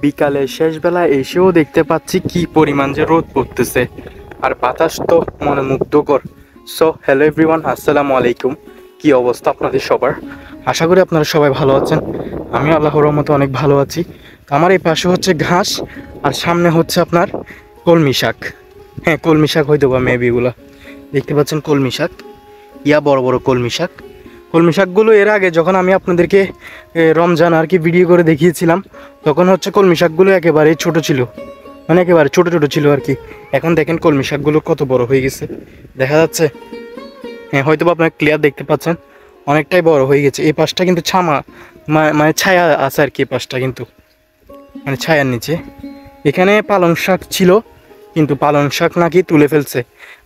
বিকালে শেষ বেলা এসেও দেখতে পাচ্ছি কি পরিমাণ যে রোদ পড়তেছে, আর বাতাস তো মনে মুগ্ধকর। সো হ্যালো এভরিওয়ান, আসসালামু আলাইকুম। কি অবস্থা আপনাদের সবার? আশা করি আপনারা সবাই ভালো আছেন। আমি আল্লাহর রহমতে অনেক ভালো আছি। তো আমার এই পাশে হচ্ছে ঘাস, আর সামনে হচ্ছে আপনার কলমি শাক। হ্যাঁ, কলমি শাক হয়তো বা মেবি এগুলো দেখতে পাচ্ছেন কলমি শাক, বড় বড় কলমি শাক। কলমি শাকগুলো এর আগে যখন আমি আপনাদেরকে রমজান আর কি ভিডিও করে দেখিয়েছিলাম, তখন হচ্ছে কলমি শাকগুলো একেবারেই ছোট ছিল, মানে একেবারে ছোট ছোট ছিল আর কি। এখন দেখেন কলমি শাকগুলো কত বড় হয়ে গেছে, দেখা যাচ্ছে? হ্যাঁ, হয়তো বা আপনারা ক্লিয়ার দেখতে পাচ্ছেন, অনেকটাই বড় হয়ে গেছে। এই পাশটা কিন্তু মানে ছায়া আছে আর কি, এই পাশটা কিন্তু মানে ছায়ার নিচে। এখানে পালং শাক ছিল, কিন্তু পালং শাক নাকি তুলে ফেলছে,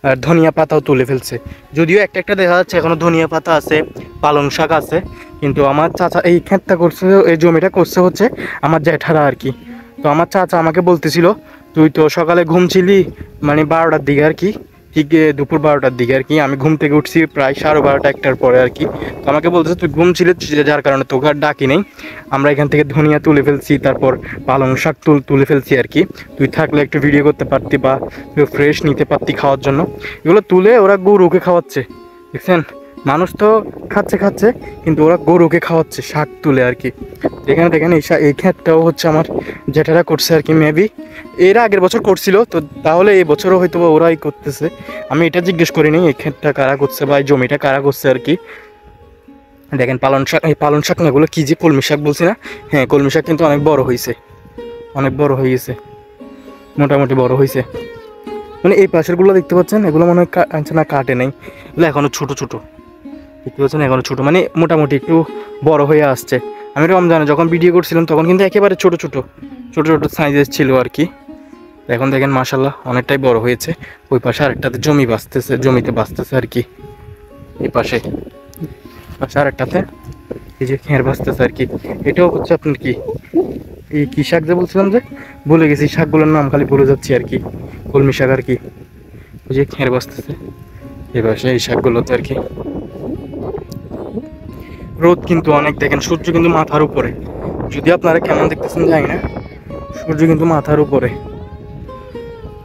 আর ধনিয়া পাতাও তুলে ফেলছে। যদিও একটা একটা দেখা যাচ্ছে এখনও ধনিয়া পাতা আছে, পালং শাক আছে, কিন্তু আমার চাচা এই ক্ষেতটা করছে, এই জমিটা করছে হচ্ছে আমার জ্যাঠারা আর কি। তো আমার চাচা আমাকে বলতেছিল, তুই তো সকালে ঘুমছিলি মানে 12টার দিকে আর কি, ঠিক দুপুর 12টার দিকে আর কি। আমি ঘুম থেকে উঠছি প্রায় 12:30 1টার পরে আর কি। তো আমাকে বলতেছে তুই ঘুমছিলি, যার কারণে তোকে আর ডাকি নেই। আমরা এখান থেকে ধনিয়া তুলে ফেলছি, তারপর পালং শাক তুলে ফেলছি আর কি। তুই থাকলে একটু ভিডিও করতে পারতি বা ফ্রেশ নিতে পারতি খাওয়ার জন্য। এগুলো তুলে ওরা গরুকে খাওয়াচ্ছে, দেখছেন? মানুষ তো খাচ্ছে খাচ্ছে, কিন্তু ওরা গরুকে খাওয়াচ্ছে শাক তুলে আর কি। এখানে দেখেন এই ক্ষেতটাও হচ্ছে আমার জেঠারা করছে আর কি। মেবি এর আগের বছর করছিল, তো তাহলে এই বছরও হয়তো ওরাই করতেছে। আমি এটা জিজ্ঞেস করিনি এই ক্ষেতটা কারা করছে বা এই জমিটা কারা করছে আর কি। দেখেন এই পালং শাক না, এগুলো কী যে কলমি শাক বলছি না? হ্যাঁ, কলমি শাক কিন্তু অনেক বড় হয়েছে, অনেক বড় হয়ে গেছে, মোটামুটি বড় হয়েছে। মানে এই পাশেরগুলো দেখতে পাচ্ছেন, এগুলো মনে হয় না কাটে নেই, এগুলো এখনও ছোটো ছোটো দেখতে পাচ্ছেন, এখনও ছোটো, মানে মোটামুটি একটু বড় হয়ে আসছে। আমি রমজানে যখন ভিডিও করছিলাম তখন কিন্তু একেবারে ছোটো ছোটো ছোটো ছোটো সাইজের ছিল আর কি। এখন দেখেন মাশাল্লাহ অনেকটাই বড় হয়েছে। ওই পাশে আরেকটাতে জমিতে বাঁচতেছে আর কি। এই পাশে আরেকটাতে এই যে খের বাঁচতেছে আর কি। এটাও হচ্ছে আপনার কি এই কী শাক যে বলছিলাম, যে ভুলে গেছি শাকগুলোর নাম, খালি ভুলে যাচ্ছি আর কি। কলমি শাক আর কি, ওই যে খের বাঁচতেছে এই পাশে এই শাকগুলোতে আর কি। রোদ কিন্তু অনেক, দেখেন সূর্য কিন্তু মাথার উপরে, যদি আপনারা কেমন দেখতেছেন জানি না, সূর্য কিন্তু মাথার উপরে।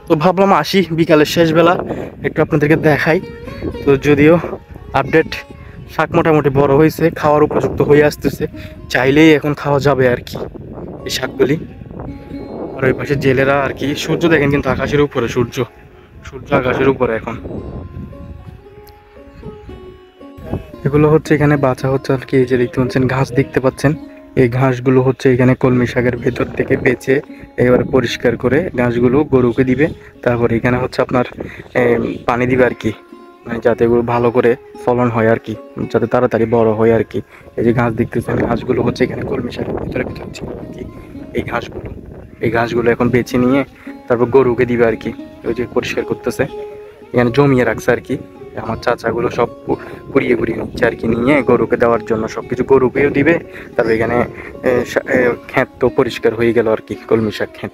তো ভাবলাম আসি বিকালের শেষ বেলা একটু আপনাদেরকে দেখাই। তো যদিও আপডেট, শাক মোটামুটি বড় হয়েছে, খাওয়ার উপযুক্ত হয়ে আসতেছে, চাইলেই এখন খাওয়া যাবে আর কি এই শাকগুলি। আর ওই পাশে জেলেরা আর কি। সূর্য দেখেন কিন্তু আকাশের উপরে, সূর্য আকাশের উপরে এখন। এগুলো হচ্ছে এখানে বাছা হচ্ছে আর কি। এই যে দেখতে পাচ্ছেন ঘাস দেখতে পাচ্ছেন, এই ঘাসগুলো হচ্ছে এখানে কলমি শাকের ভেতর থেকে বেছে এবারে পরিষ্কার করে ঘাসগুলো গরুকে দিবে। তারপর এখানে হচ্ছে আপনার পানি দিবে আর কি, মানে যাতে এগুলো ভালো করে ফলন হয় আর কি, যাতে তাড়াতাড়ি বড় হয় আর কি। এই যে ঘাস দেখতেছেন, ঘাসগুলো হচ্ছে এখানে কলমি শাকের ভিতরে ছিল আর কি। এই ঘাসগুলো এখন বেছে নিয়ে তারপর গরুকে দিবে আর কি। ওই যে পরিষ্কার করতেছে, এখানে জমিয়ে রাখছে আর কি। আমার চাচাগুলো সব কুড়িয়ে নিচ্ছে আর কি, নিয়ে গরুকে দেওয়ার জন্য সব কিছু গরুকেও দিবে। তারপর এখানে ক্ষেত তো পরিষ্কার হয়ে গেল আর কি, কলমি শাক ক্ষেত।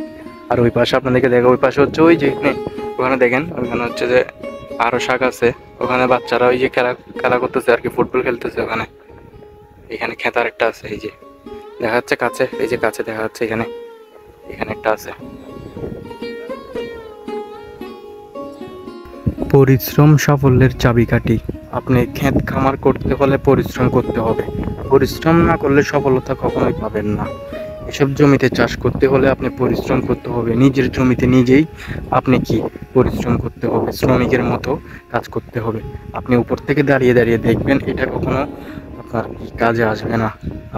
আর ওই পাশে আপনাদেরকে দেখা, ওই পাশে হচ্ছে ওই যে ওখানে দেখেন, ওখানে হচ্ছে যে আরও শাক আছে। ওখানে বাচ্চারা ওই যে খেলা করতেছে আর কি, ফুটবল খেলতেছে ওখানে। এখানে ক্ষেত আর একটা আছে, এই যে দেখা যাচ্ছে কাছে, এই যে কাছে দেখা যাচ্ছে এখানে একটা আছে। পরিশ্রম সাফল্যের চাবিকাঠি। আপনি ক্ষেত খামার করতে হলে পরিশ্রম করতে হবে, পরিশ্রম না করলে সফলতা কখনোই পাবেন না। এসব জমিতে চাষ করতে হলে আপনি পরিশ্রম করতে হবে, নিজের জমিতে নিজেই আপনি কি পরিশ্রম করতে হবে, শ্রমিকের মতো কাজ করতে হবে। আপনি উপর থেকে দাঁড়িয়ে দেখবেন, এটা কখনো আপনার কাজে আসবে না।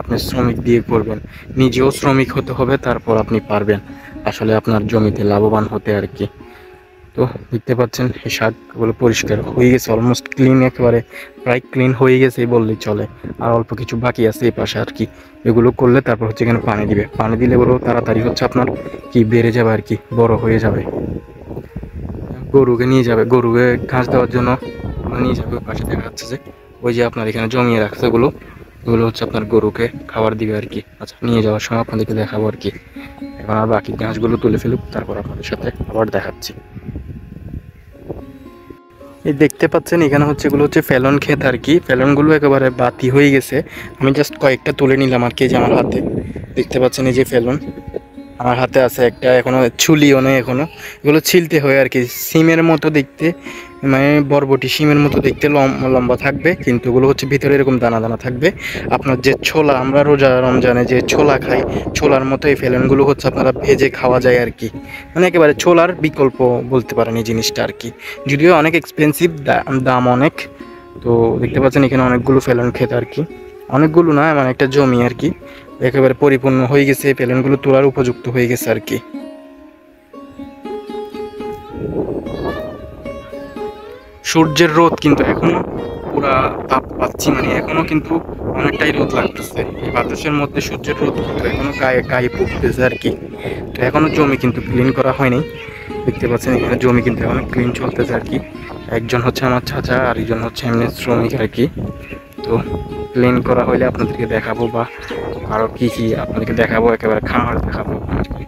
আপনি শ্রমিক দিয়ে করবেন, নিজেও শ্রমিক হতে হবে, তারপর আপনি পারবেন আসলে আপনার জমিতে লাভবান হতে আর কি। তো দেখতে পাচ্ছেন এই শাকগুলো পরিষ্কার হয়ে গেছে, অলমোস্ট ক্লিন, একেবারে প্রায় ক্লিন হয়ে গেছে বললেই চলে। আর অল্প কিছু বাকি আছে এই পাশে আর কি। এগুলো করলে তারপর হচ্ছে এখানে পানি দিবে, পানি দিলে এগুলো তাড়াতাড়ি হচ্ছে আপনার কি বেড়ে যাবে আর কি, বড় হয়ে যাবে। গরুকে নিয়ে যাবে, গরুকে ঘাস দেওয়ার জন্য নিয়ে যাবে। ওই পাশে দেখা যাচ্ছে যে ওই যে আপনার এখানে জমিয়ে রাখছে এগুলো হচ্ছে আপনার গরুকে খাবার দিবে আর কি। আচ্ছা, নিয়ে যাওয়ার সময় আপনাদেরকে দেখাবো আর কি। এখন আর বাকি ঘাসগুলো তুলে ফেলুক, তারপর আপনাদের সাথে আবার দেখাচ্ছি। এই দেখতে পাচ্ছেন এখানে হচ্ছে এগুলো হচ্ছে ফেলন ক্ষেত আর কি। ফেলনগুলো একেবারে বাতি হয়ে গেছে, আমি জাস্ট কয়েকটা তুলে নিলাম আর কি। যে আমার হাতে দেখতে পাচ্ছেন এই যে ফেলন, আমার হাতে আছে একটা, এখনো ছুলিও নেই এখনো। এগুলো ছিলতে হয় আর কি, সিমের মতো দেখতে, মানে বরবটি সিমের মতো দেখতে লম্বা থাকবে, কিন্তু ওগুলো হচ্ছে ভিতরে এরকম দানা দানা থাকবে। আপনার যে ছোলা, আমরা রোজা রমজানে যে ছোলা খাই, ছোলার মতো এই ফেলনগুলো হচ্ছে আপনারা ভেজে খাওয়া যায় আর কি, মানে একেবারে ছোলার বিকল্প বলতে পারেন এই জিনিসটা আর কি। যদিও অনেক এক্সপেন্সিভ, দাম অনেক। তো দেখতে পাচ্ছেন এখানে অনেকগুলো ফেলন ক্ষেত আর কি, অনেকগুলো না মানে একটা জমি আর কি, একেবারে পরিপূর্ণ হয়ে গেছে, ফেলনগুলো তোলার উপযুক্ত হয়ে গেছে আর কি। সূর্যের রোদ কিন্তু এখনো পুরা তাপ পাচ্ছি, মানে এখনো কিন্তু অনেকটাই রোদ লাগতেছে এই বাতাসের মধ্যে, সূর্যের রোদ কিন্তু এখনো গায়ে গায়ে পড়তেছে আর কি। তো এখনো জমি কিন্তু ক্লিন করা হয়নি, দেখতে পাচ্ছেন এখানে জমি কিন্তু এখনো ক্লিন চলতেছে আর কি। একজন হচ্ছে আমার চাচা, আর একজন হচ্ছে এমনি শ্রমিক আর কি। তো ক্লিন করা হইলে আপনাদেরকে দেখাবো, বা আরো কি কি আপনাদেরকে দেখাবো, একেবারে খামার দেখাবো আর কি।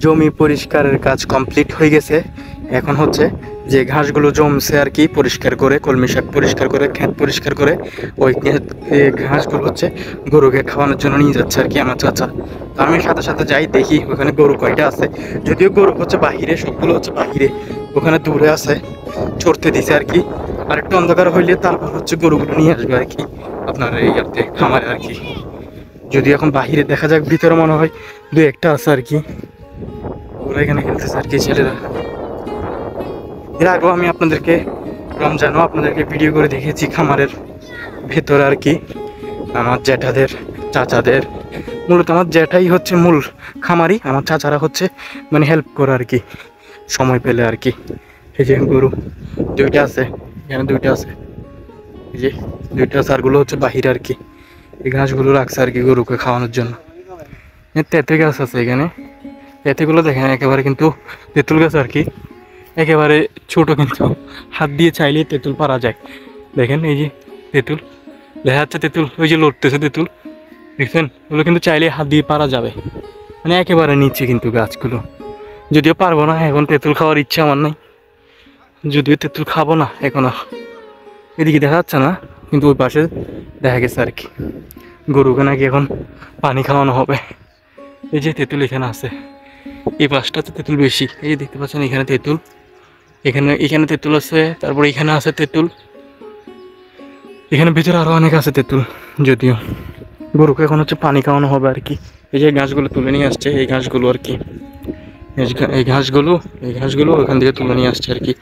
জমি পরিষ্কারের কাজ কমপ্লিট হয়ে গেছে। এখন হচ্ছে যে ঘাসগুলো জমছে আর কি, পরিষ্কার করে, কলমি শাক পরিষ্কার করে, ক্ষেত পরিষ্কার করে ওই ঘাসগুলো হচ্ছে গরুকে খাওয়ানোর জন্য নিয়ে যাচ্ছে আর কি আমার চাচা। তো আমি সাথে সাথে যাই, দেখি ওখানে গরু কয়টা আছে। যদিও গরু হচ্ছে বাহিরে, সবগুলো হচ্ছে বাহিরে, ওখানে দূরে আছে, চড়তে দিছে আর কি। আর একটু অন্ধকার হইলে তারপর হচ্ছে গরুগুলো নিয়ে আসবে আর কি আপনার এই খামারে আর কি। যদি এখন বাহিরে দেখা যাক, ভিতরে মনে হয় দু একটা আছে আর কি, ওরা এখানে খেলতেছে আর কি ছেলেরা। এর আগেও আমি আপনাদেরকে রমজানও আপনাদেরকে ভিডিও করে দেখেছি খামারের ভেতর আর কি, আমার জ্যাঠাদের, চাচাদের, মূলত আমার জ্যাঠাই হচ্ছে মূল খামারি, আমার চাচারা হচ্ছে মানে হেল্প করে আর কি সময় পেলে আর কি। এই যে গরু দুইটা আছে, এখানে দুইটা আছে, এই যে দুইটা সারগুলো হচ্ছে বাহিরে আর কি, এই ঘাসগুলো রাখছে আর কি গরুকে খাওয়ানোর জন্য। তেঁতুল গাছ আছে এখানে, তেঁতুলগুলো দেখেন একেবারে কিন্তু তেঁতুল গাছ আর কি, একেবারে ছোট, কিন্তু হাত দিয়ে চাইলেই তেঁতুল পারা যায়। দেখেন এই যে তেঁতুল দেখা যাচ্ছে, তেঁতুল ওই যে লড়তেছে তেঁতুল, দেখছেন, ওগুলো কিন্তু চাইলে হাত দিয়ে পারা যাবে, মানে একেবারে নিচে কিন্তু গাছগুলো। যদিও পারবো না এখন, তেঁতুল খাওয়ার ইচ্ছা আমার নাই, যদিও তেঁতুল খাবো না এখন। এদিকে দেখা যাচ্ছে না, কিন্তু ওই পাশে দেখা গেছে আর কি গরুকে নাকি এখন পানি খাওয়ানো হবে। এই যে তেঁতুল এখানে আছে, এই পাশটাতে তেঁতুল বেশি, এই যে দেখতে পাচ্ছেন এখানে তেঁতুল, এখানে তেঁতুল আছে, তারপর এখানে আছে তেঁতুল, এখানে ভিতরে আরো অনেক আছে তেঁতুল। যদিও গরুকে এখন হচ্ছে পানি খাওয়ানো হবে আর কি। এই যে ঘাসগুলো তুলে নিয়ে আসছে, এই ঘাসগুলো আর কি, এই ঘাসগুলো ওখান থেকে তুলে নিয়ে আসছে আর কি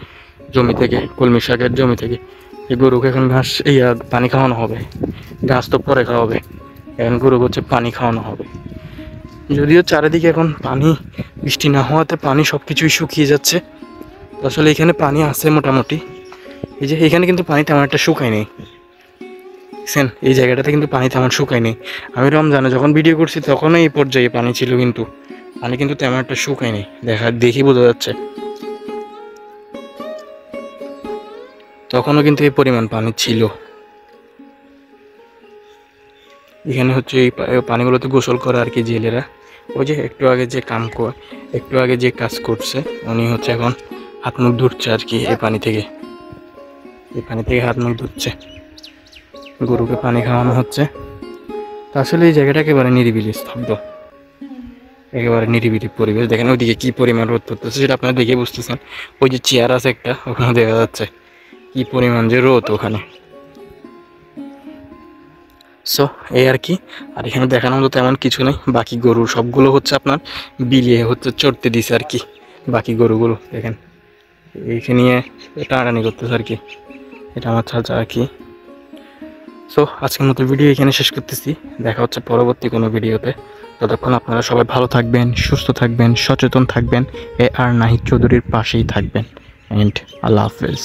জমি থেকে, কলমি শাকের জমি থেকে। এই গরুকে এখন ঘাস এই পানি খাওয়ানো হবে, ঘাস তো পরে খাওয়াবে, এখন গরুকে হচ্ছে পানি খাওয়ানো হবে। যদিও চারিদিকে এখন পানি, বৃষ্টি না হওয়াতে পানি সব কিছুই শুকিয়ে যাচ্ছে। আসলে এখানে পানি আছে মোটামুটি, এই যে এখানে কিন্তু পানি তেমন একটা শুকায় নেই, দেখছেন এই জায়গাটাতে কিন্তু পানি তেমন শুকায় নেই। আমি রমজানে যখন ভিডিও করছি তখনও এই পর্যায়ে পানি ছিল, কিন্তু পানি কিন্তু তেমন একটা শুকায় নেই, দেখি বোঝা যাচ্ছে, তখনও কিন্তু এই পরিমাণ পানি ছিল। এখানে হচ্ছে এই পানিগুলোতে গোসল করে আর কি জেলেরা। ওই যে একটু আগে যে কাজ করছে উনি হচ্ছে এখন হাত মুখ ধুচ্ছে আর কি, এই পানি থেকে হাত মুখ ধুচ্ছে, গরুকে পানি খাওয়ানো হচ্ছে। আসলে এই জায়গাটা একেবারে নিরিবিলি স্তব্ধ। একেবারে নিরিবিলি পরিবেশ। দেখেন ওইদিকে কি পরিমাণ রোদ পড়তেছে সেটা আপনারা দেখে বুঝতেছেন। ওই যে চেয়ার আছে একটা, ওখানে দেখা যাচ্ছে কি পরিমাণ যে রোদ ওখানে। সো এই আর কি। আর এখানে দেখানোর মতো তেমন কিছু নেই। বাকি গরু সবগুলো হচ্ছে আপনার বিলিয়ে হচ্ছে চড়তে দিছে আর কি। বাকি গরুগুলো দেখেন এইখানে নিয়ে টানাটানি করতেছে আর কি। এটা আমার চাচা আর কি। সো আজকের মতো ভিডিও এখানে শেষ করতেছি। দেখা হচ্ছে পরবর্তী কোনো ভিডিওতে। ততক্ষণ আপনারা সবাই ভালো থাকবেন, সুস্থ থাকবেন, সচেতন থাকবেন। আর নাহিদ চৌধুরীর পাশেই থাকবেন। অ্যান্ড আল্লাহ হাফেজ।